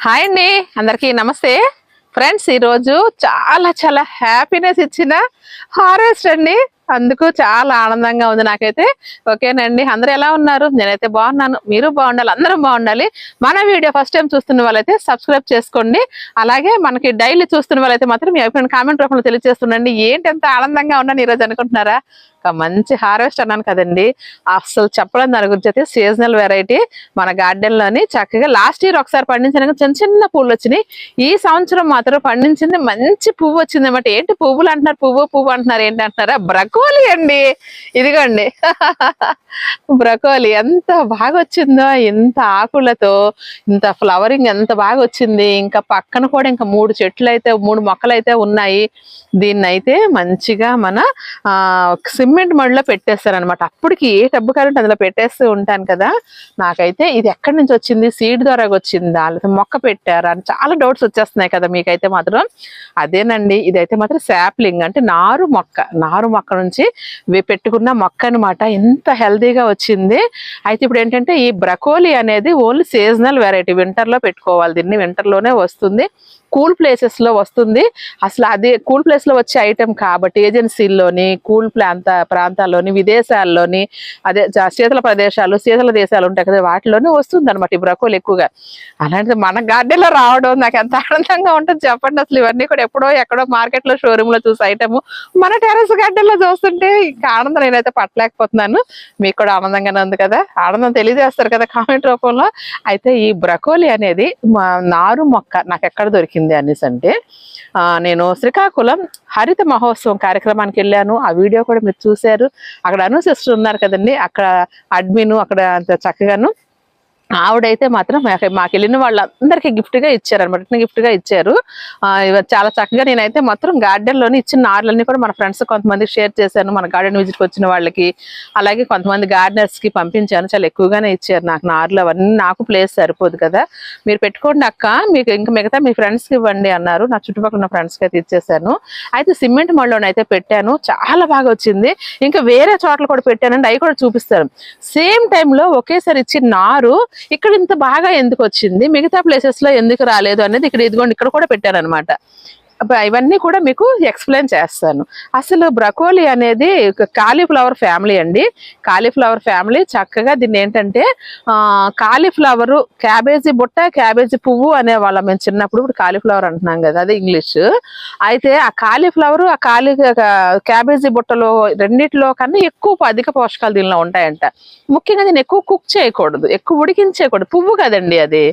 Hi అండి, అందరికీ నమస్తే ఫ్రెండ్స్. ఈరోజు చాలా చాలా హ్యాపీనెస్ ఇచ్చిన హార్వెస్ట్ అండి. అందుకు చాలా ఆనందంగా ఉంది నాకైతే. ఓకేనండి, అందరూ ఎలా ఉన్నారు? నేనైతే బాగున్నాను, మీరు బాగుండాలి, అందరం బాగుండాలి. మన వీడియో ఫస్ట్ టైం చూస్తున్న వాళ్ళైతే సబ్స్క్రైబ్ చేసుకోండి. అలాగే మనకి డైలీ చూస్తున్న వాళ్ళైతే మాత్రం మీ అభిప్రాయం కామెంట్ రూపంలో తెలియజేస్తుండండి. ఏంటి ఎంత ఆనందంగా ఉన్నాను ఈరోజు అనుకుంటున్నారా? మంచి హార్వెస్ట్ అన్నాను కదండి, అసలు చెప్పడం దాని గురించి అయితే సీజనల్ వెరైటీ మన గార్డెన్ లోని చక్కగా లాస్ట్ ఇయర్ ఒకసారి పండించిన చిన్న చిన్న పువ్వులు వచ్చినాయి. ఈ సంవత్సరం మాత్రం పండించింది మంచి పువ్వు వచ్చింది అన్నమాట. ఏంటి పువ్వులు అంటున్నారు, పువ్వు అంటున్నారు, ఏంటి అంటున్నారా? బ్రకోలీ అండి, ఇదిగోండి బ్రకోలీ ఎంత బాగా వచ్చిందో, ఎంత ఆకులతో ఇంత ఫ్లవరింగ్ ఎంత బాగా వచ్చింది. ఇంకా పక్కన కూడా ఇంకా 3 చెట్లు అయితే 3 మొక్కలు అయితే ఉన్నాయి. దీన్ని అయితే మంచిగా మన సిమెంట్ మడిలో పెట్టేస్తారనమాట. అప్పటికి ఏ టబ్బు కావాలంటే అందులో పెట్టేస్తూ ఉంటాను కదా. నాకైతే ఇది ఎక్కడి నుంచి వచ్చింది, సీడ్ ద్వారా వచ్చిందా లేకపోతే మొక్క పెట్టారా అని చాలా డౌట్స్ వచ్చేస్తున్నాయి కదా మీకైతే మాత్రం. అదేనండి, ఇదైతే మాత్రం శాప్లింగ్ అంటే నారు మొక్క నుంచి పెట్టుకున్న మొక్క అనమాట. ఎంత హెల్దీగా వచ్చింది. అయితే ఇప్పుడు ఏంటంటే ఈ బ్రకోలీ అనేది ఓన్లీ సీజనల్ వెరైటీ, వింటర్లో పెట్టుకోవాలి. దీన్ని వింటర్లోనే వస్తుంది, కూల్ ప్లేసెస్ లో వస్తుంది. అసలు అది కూల్ ప్లేస్ లో వచ్చే ఐటెం కాబట్టి ఏజెన్సీల్లోని కూల్ ప్రాంతాల్లోని విదేశాల్లోని అదే శీతల ప్రదేశాలు శీతల దేశాలు ఉంటాయి కదా, వాటిలోనే వస్తుంది అనమాట ఈ బ్రకోలీ ఎక్కువగా. అలాంటిది మన గార్డెన్ లో రావడం నాకు ఎంత ఆనందంగా ఉంటుంది చెప్పండి. అసలు ఇవన్నీ కూడా ఎక్కడో మార్కెట్ లో షోరూమ్ లో చూసే ఐటమ్ మన టెర్రస్ గార్డెన్ లో చూస్తుంటే ఇంకా ఆనందం నేనైతే పట్టలేకపోతున్నాను. మీకు కూడా ఆనందంగానే ఉంది కదా, ఆనందం తెలియజేస్తారు కదా కామెంట్ రూపంలో. అయితే ఈ బ్రకోలీ అనేది నారు మొక్క నాకు ఎక్కడ దొరికింది అనేసి అంటే, నేను శ్రీకాకుళం హరిత మహోత్సవం కార్యక్రమానికి వెళ్ళాను. ఆ వీడియో కూడా మీరు చూశారు. అక్కడ అను సిస్టర్ ఉన్నారు కదండి, అక్కడ అడ్మిన్ అక్కడ చక్కగాను ఆవిడైతే మాత్రం మాకు వెళ్ళిన వాళ్ళందరికీ గిఫ్ట్ గా ఇచ్చారు అనమాట, గిఫ్ట్ గా ఇచ్చారు. చాలా చక్కగా నేనైతే మాత్రం గార్డెన్ లోని ఇచ్చిన నార్లన్నీ కూడా మన ఫ్రెండ్స్ కొంతమందికి షేర్ చేశాను, మన గార్డెన్ విజిట్ వచ్చిన వాళ్ళకి. అలాగే కొంతమంది గార్డెనర్స్ కి పంపించాను. చాలా ఎక్కువగానే ఇచ్చారు నాకు నార్లు. అవన్నీ నాకు ప్లేస్ సరిపోదు కదా, మీరు పెట్టుకోండి అక్క, మీకు ఇంకా మిగతా మీ ఫ్రెండ్స్ కి ఇవ్వండి అన్నారు. నా చుట్టుపక్కల ఉన్న ఫ్రెండ్స్ కి అయితే ఇచ్చేసాను. అయితే సిమెంట్ మళ్ళలోనైతే పెట్టాను, చాలా బాగా వచ్చింది. ఇంకా వేరే చోట్ల కూడా పెట్టానండి, అవి కూడా చూపిస్తారు. సేమ్ టైంలో ఒకేసారి ఇచ్చిన నారు ఇక్కడ ఇంత బాగా ఎందుకు వచ్చింది, మిగతా ప్లేసెస్ లో ఎందుకు రాలేదు అనేది ఇదిగోండి ఇక్కడ కూడా పెట్టాను అనమాట. ఇవన్నీ కూడా మీకు ఎక్స్ప్లెయిన్ చేస్తాను. అసలు బ్రకోలీ అనేది కాలీఫ్లవర్ ఫ్యామిలీ అండి. కాలీఫ్లవర్ ఫ్యామిలీ చక్కగా దీన్ని ఏంటంటే కాలీఫ్లవర్, క్యాబేజీ బుట్ట, క్యాబేజీ పువ్వు అనేవాళ్ళం మేము చిన్నప్పుడు. ఇప్పుడు కాలీఫ్లవర్ అంటున్నాం కదా, అది ఇంగ్లీష్. అయితే ఆ కాలీఫ్లవర్ క్యాబేజీ బుట్టలో రెండిట్లో కన్నా అధిక పోషకాలు దీనిలో ఉంటాయంట. ముఖ్యంగా దీన్ని ఎక్కువ కుక్ చేయకూడదు, ఎక్కువ ఉడికించేయకూడదు. పువ్వు కదండి, అది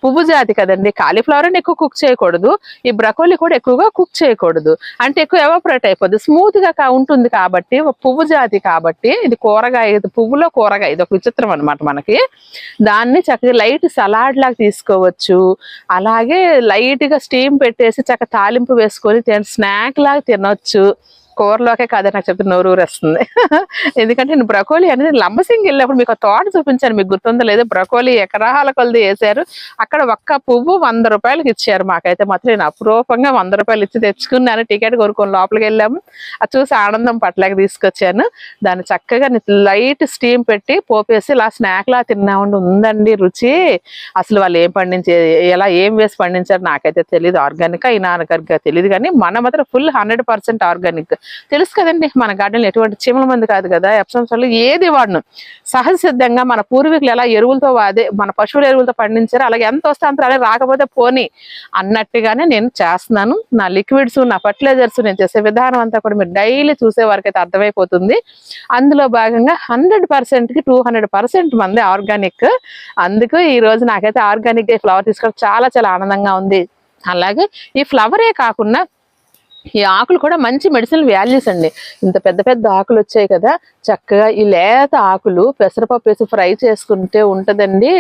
పువ్వు జాతి కదండి. కాలీఫ్లవర్ అని ఎక్కువ కుక్ చేయకూడదు, ఈ బ్రకోలీ కూడా ఎక్కువగా కుక్ చేయకూడదు. అంటే ఎక్కువ ఎవాపరేట్ అయిపోద్ది, స్మూత్ గా ఉంటుంది కాబట్టి, పువ్వు జాతి కాబట్టి. ఇది కూరగాయ, పువ్వులో కూరగాయ, ఇది ఒక విచిత్రం అనమాట మనకి. దాన్ని చక్కగా లైట్ సలాడ్ లాగా తీసుకోవచ్చు. అలాగే లైట్ గా స్టీమ్ పెట్టేసి చక్కగా తాలింపు వేసుకొని స్నాక్ లాగా తినొచ్చు. కూరలోకే కాదని నాకు చెప్తే నోరు ఊరేస్తుంది. ఎందుకంటే నేను బ్రకోలీ అనేది లంబసింగి వెళ్ళినప్పుడు మీకు తోట చూపించాను, మీకు గుర్తుందో లేదో. బ్రకోలీ ఎకరాల కొలది వేసారు. అక్కడ ఒక్క పువ్వు 100 రూపాయలకి ఇచ్చారు. మాకైతే మాత్రం నేను అపురూపంగా 100 రూపాయలు ఇచ్చి తెచ్చుకున్నాను. టికెట్ కొనుక్కొని లోపలికి వెళ్ళాము. అది చూసి ఆనందం పట్లకి తీసుకొచ్చాను. దాన్ని చక్కగా లైట్ స్టీమ్ పెట్టి పోపేసి ఇలా స్నాక్ లా తిన్నామండి. ఉందండి రుచి. అసలు వాళ్ళు ఏం వేసి పండించారు నాకైతే తెలియదు. ఆర్గానిక్ ఇనార్గానిక్ తెలియదు, కానీ మన మాత్రం ఫుల్ 100% ఆర్గానిక్. తెలుసు కదండి, మన గార్డెన్ ఎటువంటి చీమల మంది కాదు కదా, ఎప్సమ్స్ ఏది వాడను. సహజ సిద్ధంగా మన పూర్వీకులు ఎలా ఎరువులతో మన పశువుల ఎరువులతో పండించారు, అలాగే ఎంత వస్తే అంత అలాగే రాకపోతే పోనీ అన్నట్టుగానే నేను చేస్తున్నాను. నా లిక్విడ్స్, నా ఫర్టిలైజర్స్, నేను చేసే విధానం అంతా కూడా మీరు డైలీ చూసే వరకు అయితే అర్థమైపోతుంది. అందులో భాగంగా 100%కి 200% మంది ఆర్గానిక్. అందుకు ఈ రోజు నాకైతే ఆర్గానిక్ ఫ్లవర్ తీసుకోవడం చాలా చాలా ఆనందంగా ఉంది. అలాగే ఈ ఫ్లవరే కాకుండా ఈ ఆకులు కూడా మంచి మెడిసినల్ వాల్యూస్ అండి. ఇంత పెద్ద పెద్ద ఆకులు వచ్చాయి కదా, చక్కగా ఈ లేత ఆకులు పెసరపప్పు వేసి ఫ్రై చేసుకుంటే ఉంటుందండి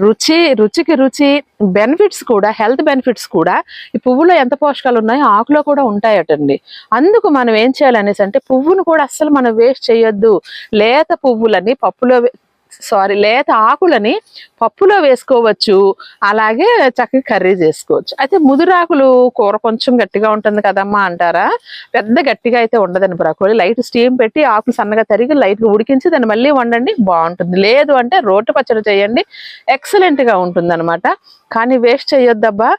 రుచికి రుచి. బెనిఫిట్స్ కూడా, హెల్త్ బెనిఫిట్స్ కూడా ఈ పువ్వులో ఎంత పోషకాలు ఉన్నాయో ఆకులో కూడా ఉంటాయటండి. అందుకు మనం ఏం చేయాలనేసి అంటే పువ్వును కూడా అస్సలు మనం వేస్ట్ చేయొద్దు. లేత పువ్వులని లేత ఆకులని పప్పులో వేసుకోవచ్చు, అలాగే చక్కగా కర్రీ చేసుకోవచ్చు. అయితే ముదురాకులు కూర కొంచెం గట్టిగా ఉంటుంది కదమ్మా అంటారా, పెద్ద గట్టిగా అయితే ఉండదండి బ్రకోలీ. లైట్ స్టీమ్ పెట్టి ఆకులు సన్నగా తరిగి లైట్గా ఉడికించి దాన్ని మళ్ళీ వండండి, బాగుంటుంది. లేదు అంటే రోటి పచ్చడి చేయండి, ఎక్సలెంట్గా ఉంటుంది అనమాట. కానీ వేస్ట్ చేయొద్దబ్బా.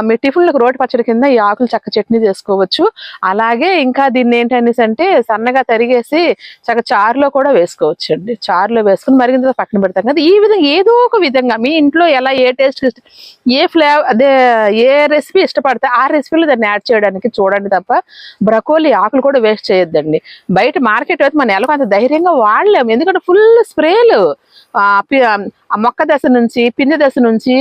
మీ టిఫిన్లకు రోటి పచ్చడి కింద ఈ ఆకులు చక్క చట్నీ చేసుకోవచ్చు. అలాగే ఇంకా దీన్ని ఏంటనేసి అంటే సన్నగా తరిగేసి చక్క చారులో కూడా వేసుకోవచ్చు అండి. చారులో వేసుకుని మరిగిన పక్కన పెడతాం కదా. ఈ విధంగా ఏదో ఒక విధంగా మీ ఇంట్లో ఎలా ఏ టేస్ట్ ఏ ఫ్లేవర్ అదే ఏ రెసిపీ ఇష్టపడితే ఆ రెసిపీలో దాన్ని యాడ్ చేయడానికి చూడండి తప్ప బ్రకోలీ ఆకులు కూడా వేస్ట్ చేయొద్దండి. బయట మార్కెట్ అయితే మనం ఎలా అంత ధైర్యంగా వాడలేము, ఎందుకంటే ఫుల్ స్ప్రేలు మొక్క దశ నుంచి పిండి దశ నుంచి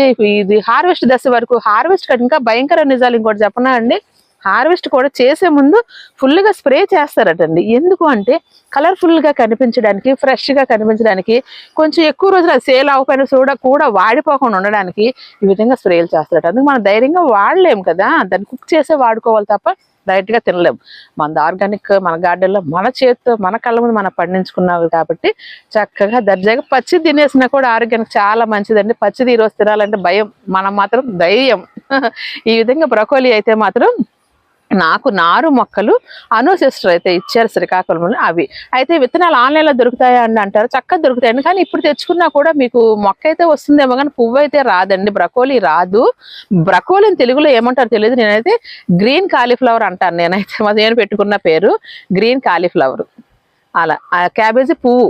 ఇది హార్వెస్ట్ దశ వరకు. హార్వెస్ట్ ఇంకా భయంకర నిజాలు ఇంకోటి చెప్పనా అండి, హార్వెస్ట్ కూడా చేసే ముందు ఫుల్గా స్ప్రే చేస్తారటండి. ఎందుకు అంటే కలర్ఫుల్గా కనిపించడానికి, ఫ్రెష్గా కనిపించడానికి, కొంచెం ఎక్కువ రోజులు అది సేల్ అవ్వకపోయినా కూడా వాడిపోకుండా ఉండడానికి ఈ విధంగా స్ప్రేలు చేస్తారట. అందుకు మనం ధైర్యంగా వాడలేము కదా, దాన్ని కుక్ చేసే వాడుకోవాలి తప్ప డైరెక్ట్గా తినలేము. మన ఆర్గానిక్ మన గార్డెన్లో మన చేతితో మన కళ్ళ ముందు మనం పండించుకున్నాము కాబట్టి చక్కగా దర్జాగా పచ్చి తినేసినా కూడా ఆరోగ్యానికి చాలా మంచిదండి. పచ్చిది ఈరోజు తినాలంటే భయం, మనం మాత్రం ధైర్యం. ఈ విధంగా బ్రకోలీ అయితే మాత్రం నాకు నారు మొక్కలు అను సిస్టర్ అయితే ఇచ్చారు శ్రీకాకుళంలో. అవి అయితే విత్తనాలు ఆన్లైన్లో దొరుకుతాయా అని అంటారు, చక్కగా దొరుకుతాయండి. కానీ ఇప్పుడు తెచ్చుకున్నా కూడా మీకు మొక్క అయితే వస్తుందేమో కానీ పువ్వు అయితే రాదండి, బ్రకోలీ రాదు. బ్రకోలీని తెలుగులో ఏమంటారు తెలియదు, నేనైతే గ్రీన్ కాలీఫ్లవర్ అంటాను. నేను పెట్టుకున్న పేరు గ్రీన్ కాలీఫ్లవర్. అలా క్యాబేజీ పువ్వు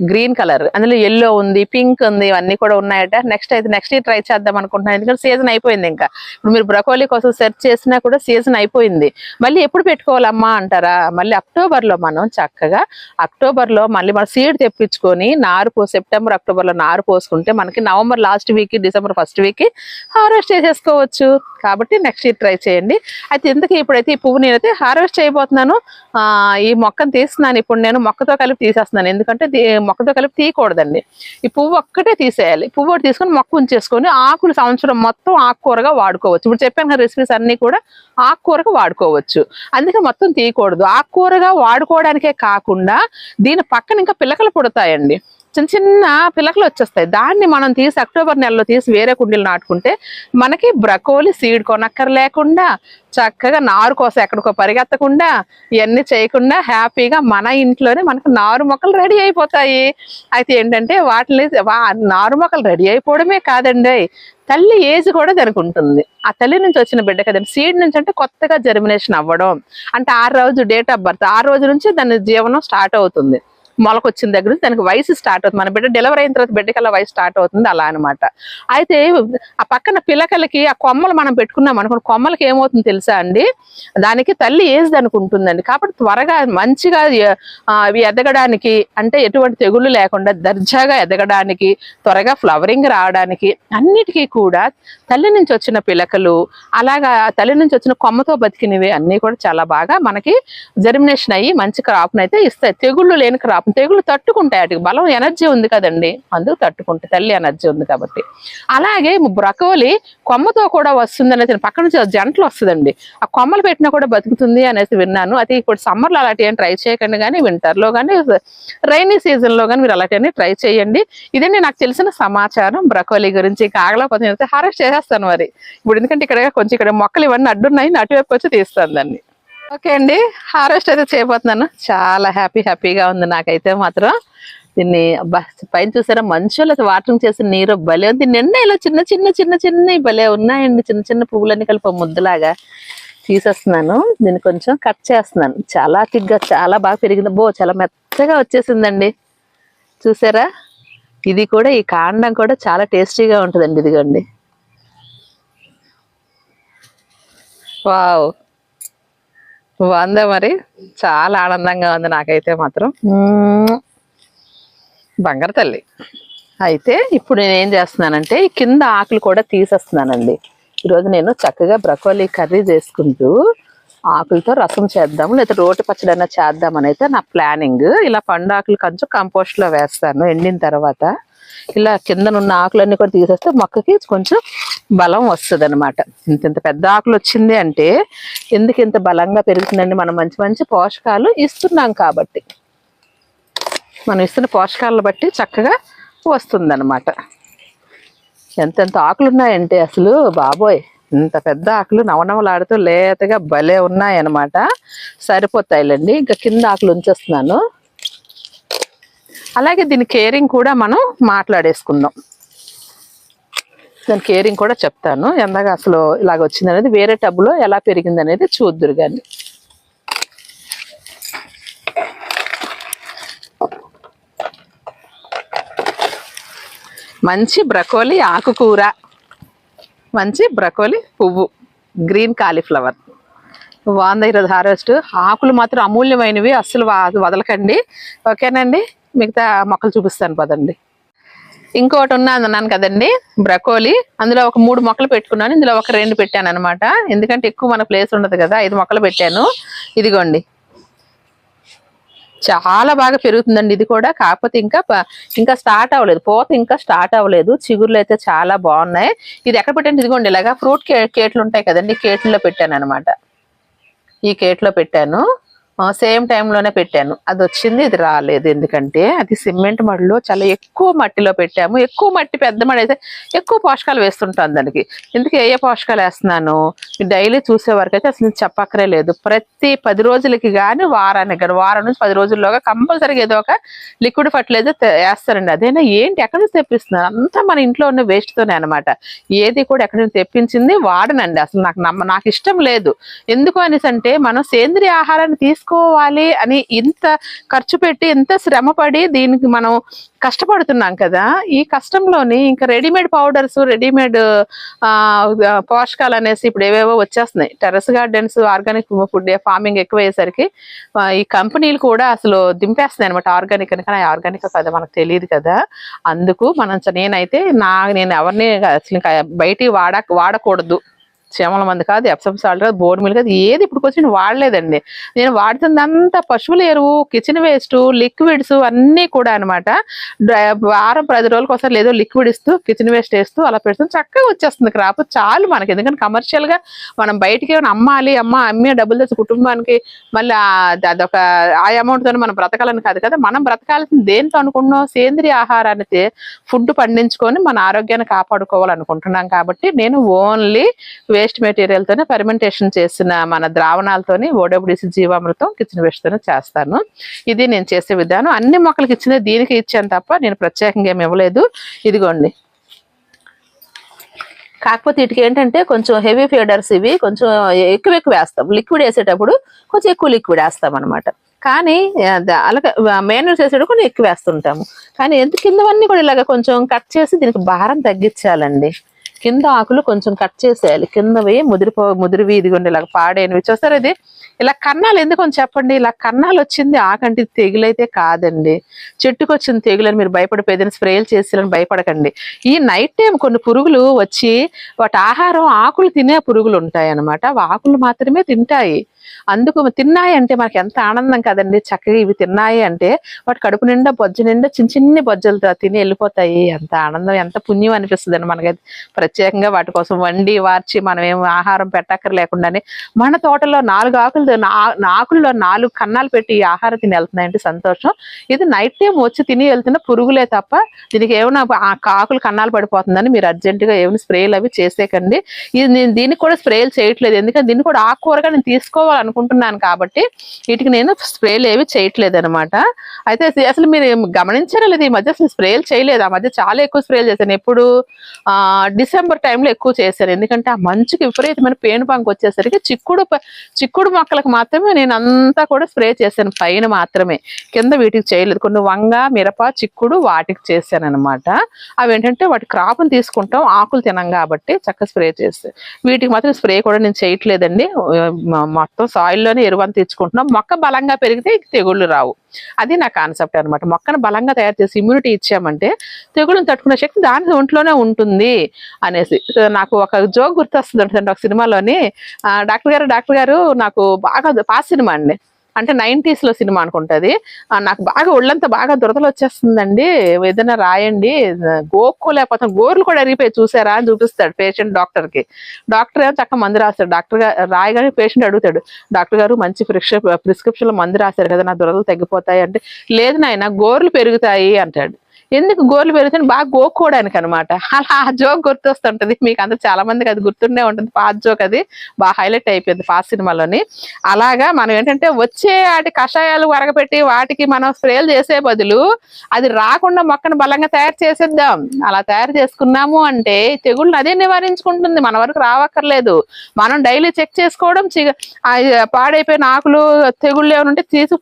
గ్రీన్ కలర్, అందులో ఎల్లో ఉంది, పింక్ ఉంది, ఇవన్నీ కూడా ఉన్నాయట. నెక్స్ట్ ట్రై చేద్దాం అనుకుంటున్నాను, ఎందుకంటే సీజన్ అయిపోయింది. ఇంకా ఇప్పుడు మీరు బ్రకోలీ కోసం సెర్చ్ చేసినా కూడా సీజన్ అయిపోయింది. మళ్ళీ ఎప్పుడు పెట్టుకోవాలమ్మా అంటారా, మళ్ళీ అక్టోబర్లో మనం చక్కగా అక్టోబర్లో మళ్ళీ మనం సీడ్ తెప్పించుకొని సెప్టెంబర్ అక్టోబర్లో నారు పోసుకుంటే మనకి November last week December first week harvest చేసేసుకోవచ్చు. కాబట్టి నెక్స్ట్ ఇయర్ ట్రై చేయండి. అయితే ఎందుకు ఇప్పుడైతే ఈ పువ్వు నేనైతే హార్వెస్ట్ చేయబోతున్నాను. ఈ మొక్కను తీస్తున్నాను ఇప్పుడు, నేను మొక్కతో కలిపి తీసేస్తున్నాను. ఎందుకంటే మొక్కతో కలిపి తీయకూడదండి, ఈ పువ్వు ఒక్కటే తీసేయాలి. పువ్వు ఒకటి తీసుకొని మొక్క ఉంచేసుకొని ఆకులు సంవత్సరం మొత్తం ఆకుకూరగా వాడుకోవచ్చు. ఇప్పుడు చెప్పాను కదా రెసిపీస్ అన్ని కూడా ఆకుకూరగా వాడుకోవచ్చు, అందుకే మొత్తం తీయకూడదు. ఆకుకూరగా వాడుకోవడానికే కాకుండా దీని పక్కన ఇంకా పిలకలు పుడతాయండి, చిన్న చిన్న పిలకలు వచ్చేస్తాయి. దాన్ని మనం తీసి అక్టోబర్ నెలలో తీసి వేరే కుండీలు నాటుకుంటే మనకి బ్రకోలీ సీడ్ కొనక్కర్లేకుండా చక్కగా నారు కోసం ఎక్కడికో పరిగెత్తకుండా ఇవన్నీ చేయకుండా హ్యాపీగా మన ఇంట్లోనే మనకు నారు మొక్కలు రెడీ అయిపోతాయి. అయితే ఏంటంటే వాటిని నారు మొక్కలు రెడీ అయిపోవడమే కాదండి, తల్లి ఏజ్ కూడా దానికి ఉంటుంది. ఆ తల్లి నుంచి వచ్చిన బిడ్డ కదండి. సీడ్ నుంచి అంటే కొత్తగా జర్మినేషన్ అవ్వడం అంటే 6 రోజు డేట్ ఆఫ్ బర్త్, 6 రోజుల నుంచి దాని జీవనం స్టార్ట్ అవుతుంది. మొలకొచ్చిన దగ్గర నుంచి దానికి వయసు స్టార్ట్ అవుతుంది. మన బిడ్డ డెలివరీ అయిన తర్వాత బిడ్డకల్లా వయసు స్టార్ట్ అవుతుంది, అలా అనమాట. అయితే ఆ పక్కన పిల్లకలకి ఆ కొమ్మలు మనం పెట్టుకున్నాం అనుకోండి, కొమ్మలకి ఏమవుతుంది తెలుసా అండి, దానికి తల్లి ఏజ్ దానికి ఉంటుందండి. కాబట్టి త్వరగా మంచిగా అవి ఎదగడానికి, అంటే ఎటువంటి తెగుళ్ళు లేకుండా దర్జాగా ఎదగడానికి, త్వరగా ఫ్లవరింగ్ రావడానికి అన్నిటికీ కూడా తల్లి నుంచి వచ్చిన పిలకలు, అలాగా తల్లి నుంచి వచ్చిన కొమ్మతో బతికినవి అన్నీ కూడా చాలా బాగా మనకి జర్మినేషన్ అయ్యి మంచి క్రాప్ని అయితే ఇస్తాయి. తెగుళ్ళు లేని క్రాప్, తెగుళ్ళు తట్టుకుంటాయి, వాటికి బలం ఎనర్జీ ఉంది కదండి, అందుకు తట్టుకుంటాయి, తల్లి ఎనర్జీ ఉంది కాబట్టి. అలాగే బ్రకోలీ కొమ్మతో కూడా వస్తుంది అనేది పక్క నుంచి జంటలు వస్తుందండి, ఆ కొమ్మలు పెట్టినా కూడా బతుకుతుంది అనేసి విన్నాను. అయితే ఇప్పుడు సమ్మర్లో అలాంటి ఏం ట్రై చేయకండి, కానీ వింటర్లో కానీ రైనీ సీజన్లో కానీ మీరు అలాంటివన్నీ ట్రై చేయండి. ఇదండి నాకు తెలిసిన సమాచారం బ్రకోలీ గురించి. కాగలేకపోతే హార్వెస్ట్ చేసేస్తాను మరి ఇప్పుడు, ఎందుకంటే ఇక్కడ మొక్కలు ఇవన్నీ అడ్డున్నాయి, అటువైపు వచ్చి తీస్తాను దాన్ని. ఓకే అండి, హార్వెస్ట్ అయితే చేయబోతున్నాను. చాలా హ్యాపీగా ఉంది నాకైతే మాత్రం. దీన్ని పైన చూసారా మంచులో వాటరింగ్ చేసిన నీరు భలే ఉంది. నిన్న ఇలా చిన్న భలే ఉన్నాయండి, చిన్న పువ్వులన్నీ కలిపి ముద్దలాగా తీసేస్తున్నాను. దీన్ని కొంచెం కట్ చేస్తున్నాను. చాలా తిగ్గా చాలా బాగా పెరిగింది, చాలా మెత్తగా వచ్చేసిందండి. చూసారా, ఇది కూడా ఈ కాండం కూడా చాలా టేస్టీగా ఉంటుందండి. ఇదిగోండి, వావ్, బాగుందా మరి, చాలా ఆనందంగా ఉంది నాకైతే మాత్రం. బంగారు తల్లి. అయితే ఇప్పుడు నేను ఏం చేస్తున్నానంటే ఈ కింద ఆకులు కూడా తీసేస్తున్నానండి. ఈరోజు నేను చక్కగా బ్రకోలీ కర్రీ చేసుకుంటూ ఆకులతో రసం చేద్దాము, లేదా రోటి పచ్చడి అయినా చేద్దామని అయితే నా ప్లానింగ్. ఇలా పండు ఆకులు కొంచెం కంపోస్ట్లో వేస్తాను ఎండిన తర్వాత. ఇలా కిందనున్న ఆకులన్నీ కూడా తీసేస్తే మొక్కకి కొంచెం బలం వస్తుంది అనమాట. ఇంత పెద్ద ఆకులు వచ్చింది అంటే ఎందుకు ఇంత బలంగా పెరుగుతుందండి, మనం మంచి పోషకాలు ఇస్తున్నాం కాబట్టి, మనం ఇస్తున్న పోషకాలను బట్టి చక్కగా వస్తుంది అనమాట. ఎంతెంత ఆకులు ఉన్నాయంటే అసలు బాబోయ్, ఇంత పెద్ద ఆకులు నవనవలాడుతూ లేతగా భలే ఉన్నాయన్నమాట. సరిపోతాయిలేండి, ఇంకా కింద ఆకులు ఉంచేస్తున్నాను. అలాగే దీని కేరింగ్ కూడా మనం మాట్లాడేసుకుందాం. దాని కేరింగ్ కూడా చెప్తాను. ఎందాక అసలు ఇలాగ వచ్చింది అనేది, వేరే టబ్లో ఎలా పెరిగింది అనేది చూద్దురు కానీ. మంచి బ్రకోలీ ఆకుకూర, మంచి బ్రకోలీ పువ్వు, గ్రీన్ కాలీఫ్లవర్ బాగుంది ఈరోజు హార్వెస్ట్. ఆకులు మాత్రం అమూల్యమైనవి, అస్సలు వదలకండి. ఓకేనండి, మిగతా మొక్కలు చూపిస్తాను పదండి. ఇంకోటి ఉన్నది అన్నాను కదండి బ్రకోలీ, అందులో ఒక 3 మొక్కలు పెట్టుకున్నాను. ఇందులో ఒక 2 పెట్టాను అనమాట, ఎందుకంటే ఎక్కువ మన ప్లేస్ ఉండదు కదా. 5 మొక్కలు పెట్టాను. ఇదిగోండి, చాలా బాగా పెరుగుతుందండి ఇది కూడా. కాకపోతే ఇంకా స్టార్ట్ అవ్వలేదు, పూత ఇంకా స్టార్ట్ అవ్వలేదు. చిగుర్లు అయితే చాలా బాగున్నాయి. ఇది ఎక్కడ పెట్టండి, ఇదిగోండి ఇలాగా ఫ్రూట్ కేట్లు ఉంటాయి కదండి, కేట్లలో పెట్టాను అనమాట. ఈ కేట్లో పెట్టాను, సేమ్ టైంలోనే పెట్టాను. అది వచ్చింది, ఇది రాలేదు. ఎందుకంటే అది సిమెంట్ మడిలో చాలా ఎక్కువ మట్టిలో పెట్టాము. ఎక్కువ మట్టి, పెద్ద మడి అయితే ఎక్కువ పోషకాలు వేస్తుంటాను దానికి. ఎందుకు ఏ పోషకాలు వేస్తున్నాను డైలీ చూసే వరకు అయితే అసలు చెప్పక్కరే లేదు. ప్రతి 10 రోజులకి కానీ వారానికి కానీ, వారం నుంచి 10 రోజుల్లోగా కంపల్సరీగా ఏదో ఒక లిక్విడ్ ఫర్టిలైజర్ వేస్తారండి. అదేనా ఏంటి, ఎక్కడి నుంచి తెప్పిస్తున్నారు? అంతా మన ఇంట్లో ఉన్న వేస్ట్తోనే అనమాట. ఏది కూడా ఎక్కడి నుంచి తెప్పించింది వాడనండి. అసలు నాకు ఇష్టం లేదు. ఎందుకు అనేసి అంటే, మనం సేంద్రియ ఆహారాన్ని తీసుకోవాలి అని ఇంత ఖర్చు పెట్టి, ఇంత శ్రమపడి దీనికి మనం కష్టపడుతున్నాం కదా. ఈ కష్టంలోని ఇంకా రెడీమేడ్ పౌడర్స్, రెడీమేడ్ పోషకాలు అనేసి ఇప్పుడు ఏవేవో వచ్చేస్తున్నాయి. Terrace gardens, organic food farming ఎక్కువ అయ్యేసరికి ఈ కంపెనీలు కూడా అసలు దింపేస్తున్నాయి అనమాట. ఆర్గానిక్ అని, కానీ ఆర్గానిక్ కదా మనకు తెలియదు కదా. అందుకు నేనైతే నేను ఎవరిని అసలు బయటికి వాడకూడదు. చీమల మంది కాదు, ఎప్సమ్ సాల్ట్ కాదు, బోన్ మిల్ కాదు, ఏది ఇప్పుడు వచ్చి వాడలేదండి. నేను వాడుతుందంతా పశువుల ఎరువు, కిచెన్ వేస్ట్, లిక్విడ్స్ అన్నీ కూడా అనమాట. వారం 10 రోజులకు ఒకసారి లేదో లిక్విడ్ ఇస్తూ, కిచెన్ వేస్ట్ వేస్తూ అలా పెడుతూ చక్కగా వచ్చేస్తుంది క్రాప్. చాలు మనకి. ఎందుకంటే కమర్షియల్ గా మనం బయటికి అమ్మే డబ్బులు తెచ్చి కుటుంబానికి మళ్ళీ అదొక ఆ అమౌంట్ తో మనం బ్రతకాలని కాదు కదా. మనం బ్రతకాల్సింది దేంతో అనుకుంటున్నాం? సేంద్రియ ఆహారాన్ని ఫుడ్ పండించుకొని మన ఆరోగ్యాన్ని కాపాడుకోవాలనుకుంటున్నాం. కాబట్టి నేను ఓన్లీ వేస్ట్ మెటీరియల్ తోనే ఫెర్మెంటేషన్ చేసిన మన ద్రావణాలతోని ఓడబ్ల్యూసీ జీవామృతం కిచెన్ వేస్ట్ తోనే చేస్తాను. ఇది నేను చేసే విధానం. అన్ని మొక్కలకి ఇచ్చింది దీనికి ఇచ్చాను తప్ప నేను ప్రత్యేకంగా ఏమి ఇవ్వలేదు. ఇదిగోండి, కాకపోతే వీటికి ఏంటంటే కొంచెం హెవీ ఫీడర్స్, ఇవి కొంచెం ఎక్కువ వేస్తాం. లిక్విడ్ వేసేటప్పుడు కొంచెం ఎక్కువ లిక్విడ్ వేస్తాం అనమాట. కానీ అలాగే మేనూర్స్ వేసేటప్పుడు కొన్ని ఎక్కువ వేస్తుంటాము. కానీ కిందవన్నీ కూడా ఇలాగ కొంచెం కట్ చేసి దీనికి భారం తగ్గించాలండి. కింద ఆకులు కొంచెం కట్ చేసేయాలి. కిందవి ముదిరివి ఇదిగోండి ఇలాగ పాడైనవి చూస్తారు. ఇది ఇలా కన్నాలు ఎందుకు అని చెప్పండి. ఇలా కన్నాలు వచ్చింది ఆకంటి తెగులైతే కాదండి. చెట్టుకు వచ్చిన తెగులని మీరు భయపడిపోయేదని స్ప్రేలు చేసేయాలని భయపడకండి. ఈ నైట్ టైం కొన్ని పురుగులు వచ్చి వాటి ఆహారం ఆకులు తినే పురుగులు ఉంటాయి అన్నమాట. ఆకులు మాత్రమే తింటాయి. అందుకు తిన్నాయి అంటే మనకి ఎంత ఆనందం కదండి. చక్కగా ఇవి తిన్నాయి అంటే వాటి కడుపు నిండా బొజ్జ నిండా చిన్ని బొజ్జలతో తిని వెళ్ళిపోతాయి. ఎంత ఆనందం, ఎంత పుణ్యం అనిపిస్తుంది అండి మనకి. ప్రత్యేకంగా వాటి కోసం వండి వార్చి మనం ఏం ఆహారం పెట్టక్కర లేకుండానే మన తోటలో 4 ఆకుల్లో 4 కన్నాలు పెట్టి ఈ ఆహారం తిని వెళ్తున్నాయంటే సంతోషం. ఇది నైట్ టైం వచ్చి తిని వెళ్తున్న పురుగులే తప్ప దీనికి ఏమైనా ఆకులు కన్నాలు పడిపోతుందని మీరు అర్జెంటుగా ఏమైనా స్ప్రేలు అవి చేసేకండి. ఇది నేను దీనికి కూడా స్ప్రేలు చేయట్లేదు, ఎందుకంటే దీన్ని కూడా ఆకుకూరగా నేను తీసుకోవాలనుకుంటున్నాను కాబట్టి వీటికి నేను స్ప్రేలు ఏవి చేయట్లేదు అనమాట. అయితే అసలు మీరు గమనించారా లేదు, ఈ మధ్య అసలు స్ప్రేలు చేయలేదు. ఆ మధ్య చాలా ఎక్కువ స్ప్రేలు చేశాను. ఎప్పుడు డిసెంబర్ టైంలో ఎక్కువ చేశాను. ఎందుకంటే ఆ మంచుకి విపరీతమైన పేనుబంక వచ్చేసరికి చిక్కుడు మొక్కలకు మాత్రమే నేను అంతా కూడా స్ప్రే చేశాను, పైన మాత్రమే, కింద వీటికి చేయలేదు. కొన్ని వంగ, మిరప, చిక్కుడు వాటికి చేశాను అనమాట. అవి ఏంటంటే వాటి క్రాప్ని తీసుకుంటాం, ఆకులు తినం కాబట్టి చక్కగా స్ప్రే చేస్తాను. వీటికి మాత్రం స్ప్రే కూడా నేను చేయట్లేదండి. మొత్తం సాయిల్లోనే ఎరువుని తెచ్చుకుంటున్నాం. మొక్క బలంగా పెరిగితే తెగుళ్ళు రావు. అది నా కాన్సెప్ట్ అనమాట. మొక్కను బలంగా తయారు చేసి ఇమ్యూనిటీ ఇచ్చామంటే తెగుళ్ళని తట్టుకునే శక్తి దాని ఒంట్లోనే ఉంటుంది అనేసి నాకు ఒక జోక్ గుర్తొస్తుంది అంటే, ఒక సినిమాలోని డాక్టర్ గారు నాకు బాగా పాత సినిమా అండి, అంటే 90s లో సినిమా అనుకుంటుంది. నాకు బాగా ఒళ్ళంతా బాగా దురదలు వచ్చేస్తుందండి, ఏదైనా రాయండి, గోక్కోలేకపోతే గోర్లు కూడా అరిగిపోయి చూసారా అని చూపిస్తాడు పేషెంట్ డాక్టర్కి. డాక్టర్ ఏమో చక్కగా మందు రాస్తాడు. డాక్టర్ గారు రాయగానే పేషెంట్ అడుగుతాడు, డాక్టర్ గారు మంచి ప్రిస్క్రిప్షన్లో మందు రాశారు కదా, నా దురదలు తగ్గిపోతాయి అంటే, లేదు నాయన గోర్లు పెరుగుతాయి అంటాడు. ఎందుకు గోర్లు పెరుగుతాయి బాగా గోక్కోవడానికి అనమాట. అలా ఆ జోక్ గుర్తొస్తుంటది మీకు అందరు చాలా మందికి, అది గుర్తుండే ఉంటుంది. పాత జోక్ అది బాగా హైలైట్ అయిపోయింది పాత సినిమాలోని. అలాగా మనం ఏంటంటే వచ్చే వాటి కషాయాలు వరగపెట్టి వాటికి మనం స్ప్రేలు చేసే బదులు అది రాకుండా మొక్కను బలంగా తయారు చేసేద్దాం. అలా తయారు చేసుకున్నాము అంటే తెగుళ్ళని అదే నివారించుకుంటుంది, మన వరకు రావక్కర్లేదు. మనం డైలీ చెక్ చేసుకోవడం, పాడైపోయిన ఆకులు తెగుళ్ళు ఏమైనా ఉంటే తీసి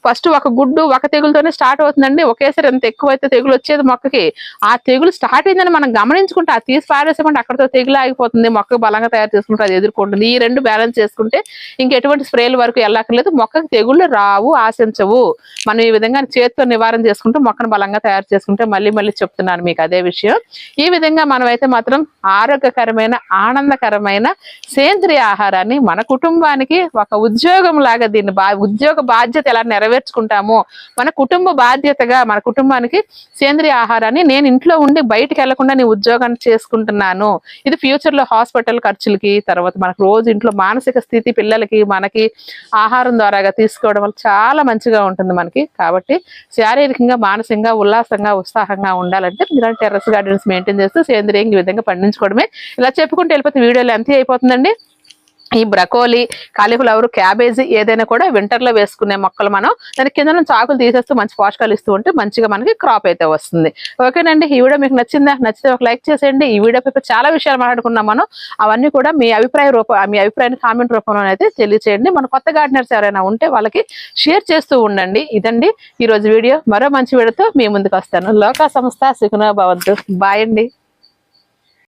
ఫస్ట్ ఒక గుడ్డు ఒక తెగులతోనే స్టార్ట్ అవుతుందండి. ఒకేసారి ఎంత ఎక్కువైతే తెగులు వచ్చేది మొక్కకి, ఆ తెగులు స్టార్ట్ అయిందని మనం గమనించుకుంటే అది తీసి పాడేసామంటే అక్కడతో తెగులు ఆగిపోతుంది, మొక్క బలంగా తయారు చేసుకుంటే అది ఎదుర్కొంటుంది. ఈ రెండు బ్యాలెన్స్ చేసుకుంటే ఇంకెటువంటి స్ప్రేల వరకు వెళ్ళక్కర్లేదు, మొక్కకి తెగుళ్ళు రావు, ఆశించవు. మనం ఈ విధంగా చేతితో నివారణ చేసుకుంటూ మొక్కను బలంగా తయారు చేసుకుంటే మళ్ళీ చెప్తున్నాను మీకు అదే విషయం. ఈ విధంగా మనమైతే మాత్రం ఆరోగ్యకరమైన ఆనందకరమైన సేంద్రియ ఆహారాన్ని మన కుటుంబానికి ఒక ఉద్యోగం లాగా దీన్ని ఉద్యోగ బాధ్యత ఎలా నెరవేర్చుకుంటామో మన కుటుంబ బాధ్యతగా మన కుటుంబానికి సేంద్రియ ఆహారాన్ని నేను ఇంట్లో ఉండి బయటకు వెళ్లకుండా నీ ఉద్యోగాన్ని చేసుకుంటున్నాను. ఇది ఫ్యూచర్ లో హాస్పిటల్ ఖర్చులకి, తర్వాత మనకు రోజు ఇంట్లో మానసిక స్థితి పిల్లలకి మనకి ఆహారం ద్వారాగా తీసుకోవడం వల్ల చాలా మంచిగా ఉంటుంది మనకి. కాబట్టి శారీరకంగా మానసికంగా ఉల్లాసంగా ఉత్సాహంగా ఉండాలంటే ఇలాంటి టెర్రస్ గార్డెన్స్ మెయింటైన్ చేస్తూ సేంద్రియంగా ఈ విధంగా పండించుకోవడమే. ఇలా చెప్పుకుంటూ వెళ్ళిపోతే వీడియోలో ఎంత అయిపోతుందండి. ఈ బ్రకోలీ, కాలీఫ్లవర్, క్యాబేజీ ఏదైనా కూడా వింటర్ లో వేసుకునే మొక్కలు మనం దాని కింద నుంచి ఆకులు తీసేస్తూ మంచి పోషకాలు ఇస్తూ ఉంటే మంచిగా మనకి క్రాప్ అయితే వస్తుంది. ఓకేనండి, ఈ వీడియో మీకు నచ్చిందా? నచ్చితే ఒక లైక్ చేసేయండి. ఈ వీడియో పై చాలా విషయాలు మాట్లాడుకున్నాం మనం, అవన్నీ కూడా మీ అభిప్రాయాన్ని కామెంట్ రూపంలో అయితే తెలియచేయండి. మన కొత్త గార్డెనర్స్ ఎవరైనా ఉంటే వాళ్ళకి షేర్ చేస్తూ ఉండండి. ఇదండి ఈ రోజు వీడియో. మరో మంచి వీడియోతో మీ ముందుకు వస్తాను. లోకా సంస్థ సుఖినో భవంతు. బాయ్ అండి.